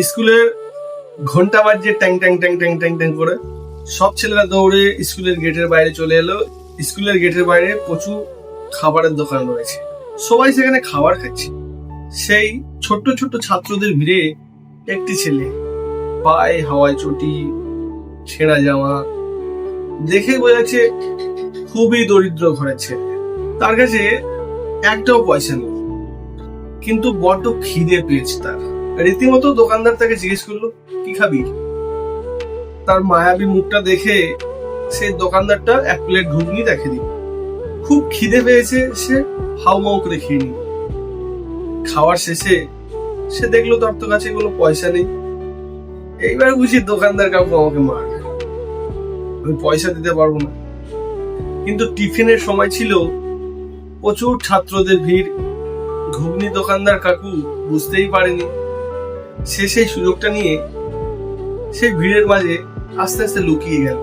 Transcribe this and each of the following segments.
স্কুলের ঘন্টা বাজছে ট্যাং ট্যাং ট্যাং ট্যাং ট্যাং ট্যাং করে। সব ছেলেরা দৌড়ে স্কুলের গেটের বাইরে চলে এলো। স্কুলের গেটের বাইরে প্রচুর খাবারের দোকান রয়েছে, সবাই সেখানে খাবার খাচ্ছে। সেই ছোট্ট ছোট্ট ছাত্রদের ভিড়ে একটি ছেলে, পায়ে হাওয়ায় চটি, ছেঁড়া জামা, দেখে বোঝা যাচ্ছে খুবই দরিদ্র ঘরের ছেলে। তার কাছে একটাও পয়সা নেই, কিন্তু বড্ড খিদে পেয়েছে তার। রীতিমতো দোকানদার তাকে জিজ্ঞেস করলো, কি খাবি? তার মায়াবী মুখটা দেখে সেই দোকানদারটা এক প্লেট ঘুগনি দেখে দিল। খুব খিদে পেয়েছে, সে হাউমাউ করে খেয়ে নিল। খাওয়ার শেষে সে দেখলো তার তো কাছে কোনো পয়সা নেই। এইবার বুঝি দোকানদার কাকু আমাকে মারবে, আমি পয়সা দিতে পারবো না। কিন্তু টিফিনের সময় ছিল, প্রচুর ছাত্রদের ভিড়। ঘুগনি দোকানদার কাকু বুঝতেই পারেনি। সে সেই সুযোগটা নিয়ে সেই ভিড়ের মাঝে আস্তে আস্তে লুকিয়ে গেল।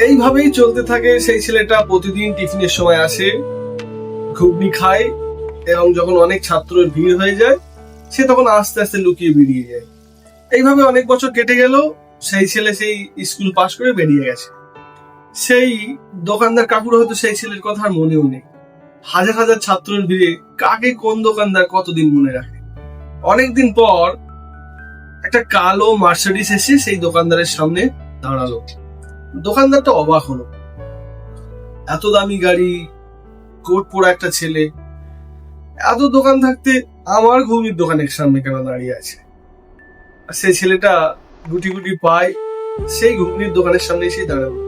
এইভাবেই চলতে থাকে। সেই ছেলেটা প্রতিদিন টিফিনের সময় আসে, ঘুগনি খায়, এবং যখন অনেক ছাত্রের ভিড় হয়ে যায় সে তখন আস্তে আস্তে লুকিয়ে বেরিয়ে যায়। এইভাবে অনেক বছর কেটে গেল। সেই ছেলে সেই স্কুল পাশ করে বেরিয়ে গেছে। সেই দোকানদার কাকুর হয়তো সেই ছেলের কথা আর মনেও নেই। হাজার হাজার ছাত্রের ভিড়ে কাকে কোন দোকানদার কতদিন মনে রাখে। অনেকদিন পর একটা কালো মার্সিডিজ এসে সেই দোকানদারের সামনে দাঁড়ালো। দোকানদারটা অবাক হলো, এত দামি গাড়ি, কোট পরা একটা ছেলে, এত দোকান থাকতে আমার ঘুগনির দোকানের সামনে কেন দাঁড়িয়ে আছে? সেই ছেলেটা গুটি গুটি পায় সেই ঘুগনির দোকানের সামনে এসে দাঁড়ালো।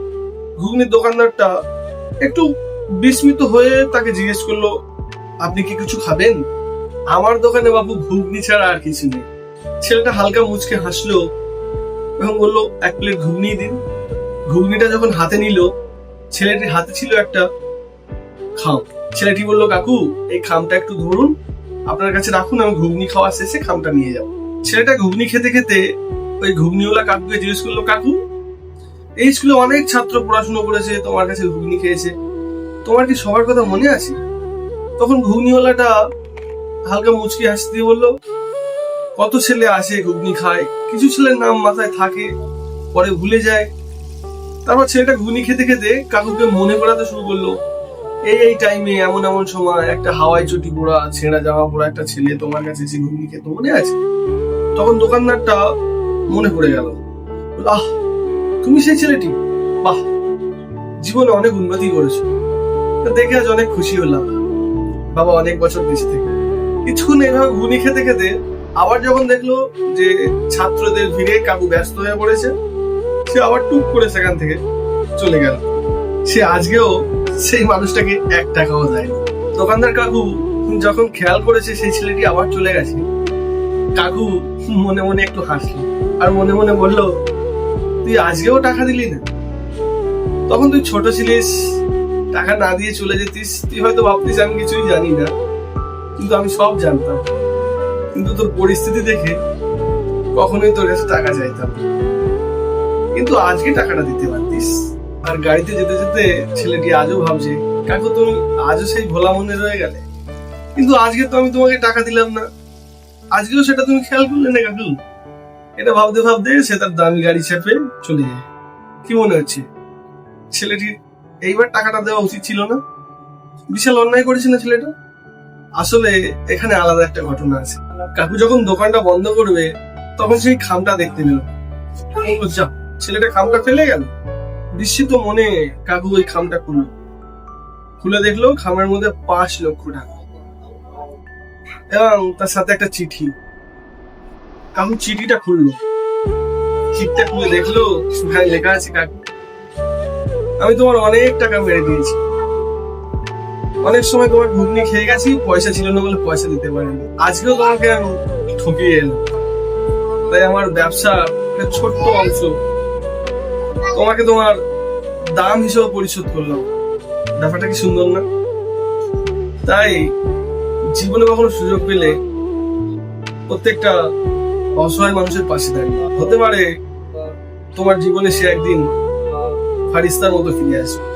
ঘুগনির দোকানদারটা একটু বিস্মিত হয়ে তাকে জিজ্ঞেস করলো, আপনি কি কিছু খাবেন? আমার দোকানে বাবু ঘুগনি ছাড়া আর কিছু নেই। ছেলেটা হালকা মুচকে হাসলো এবং বললো, এক প্লেট ঘুগনি দিন। ঘুগনিটা যখন হাতে নিল, ছেলেটির হাতে ছিল একটা খাম। ছেলেটি বললো, কাকু এই খামটা একটু ধরুন, আপনার কাছে রাখুন, আমি ঘুগনি খাওয়া শেষে খামটা নিয়ে যাবো। ছেলেটা ঘুগনি খেতে খেতে ওই ঘুগনিওয়ালা কাকুকে জিজ্ঞেস করলো, কাকু এই স্কুলে অনেক ছাত্র পড়াশোনা করেছে, তোমার কাছে ঘুগনি খেয়েছে, তোমার কি সবার কথা মনে আছে? তখন ঘুগনিওয়ালাটা হালকা মুচকি হাসি দিয়ে বললো, কত ছেলে আসে ঘুগনি খায়, কিছু ছেলের নাম মাথায় থাকে, পরে ভুলে যায়। তারপর ছেলেটা ঘুগনি খেতে খেতে কাকুকে মনে করাতে শুরু করলো, এই টাইমে এমন এমন সময় একটা হাওয়াই চটি পরা, ছেঁড়া জামা পরা একটা ছেলে তোমার কাছে এসে ঘুগনি খেতে মনে আছে? তখন দোকানদারটা মনে পড়ে গেল। আহ, তুমি সেই ছেলেটি, বাহ, জীবনে অনেক উন্নতি করেছো। দেখে আজ অনেক খুশি হলাম, বাবা অনেক বছর বেঁচে থেকে। কিছুক্ষণ এইভাবে ঘুগনি খেতে খেতে আবার যখন দেখলো যে ছাত্রদের ভিড়ে কাকু ব্যস্ত হয়ে পড়েছে, সে আবার টুক করে সেখান থেকে চলে গেল। সে আজকেও সেই মানুষটাকে 1 টাকাও দেয়নি। দোকানদার কাকু যখন খেয়াল করেছে সেই ছেলেটি আবার চলে গেছে, কাকু মনে মনে একটু হাসলো আর মনে মনে বললো, তুই আজকেও টাকা দিলি না? তখন তুই ছোট ছিলিস, টাকা না দিয়ে চলে যেতিস, তুই হয়তো ভাবতিস আমি কিছুই জানি না, কিন্তু আমি সব জানতাম। কিন্তু তোর পরিস্থিতি দেখে কখনোই তোর কাছে টাকা চাইতাম, কিন্তু আজকে টাকাটা দিতে পারতিস। আর গাড়িতে যেতে যেতে ছেলেটি আজও ভাবছে, কাকু তুমি আজও সেই ভোলা মনে রয়ে গেলে, কিন্তু আজকে তো আমি তোমাকে টাকা দিলাম না, আজকেও সেটা তুমি খেয়াল করলে না কাকু? এটা ভাবতে ভাবতে সে তার দামি গাড়ি চেপে চলে যায়। কি মনে হচ্ছে ছেলেটির এইবার টাকাটা দেওয়া উচিত ছিল না? বিশাল অন্যায় করেছে না ছেলেটা? আসলে এখানে আলাদা একটা ঘটনা আছে। কাকু যখন দোকানটা বন্ধ করবে তখন সেই খামটা দেখতে পেল। ছেলেটা খামটা ফেলে গেল। বিস্মিত মনে কাকু ওই খামটা খুলে দেখলো খামের মধ্যে 5 লক্ষ টাকা এবং তার সাথে একটা চিঠি। কাকু চিঠিটা খুললো, চিঠিটা খুলে দেখলো সেখানে লেখা আছে, কাকু আমি তোমার অনেক টাকা মেরে দিয়েছি, অনেক সময় তোমার ঘুগনি খেয়ে গেছি, পয়সা ছিল না বলে পয়সা দিতে পারিনি, আজকেও তোমাকে আমি ঠকিয়ে এলাম, তাই আমার ব্যবসা একটা ছোট্ট অংশ তোমাকে তোমার দাম হিসেবে পরিশোধ করলাম। ব্যাপারটা কি সুন্দর না? তাই জীবনে কখনো সুযোগ পেলে প্রত্যেকটা অসহায় মানুষের পাশে দাঁড়িয়ে, হতে পারে তোমার জীবনে সে একদিন ফারিস্তার মতো ফিরে আসবে।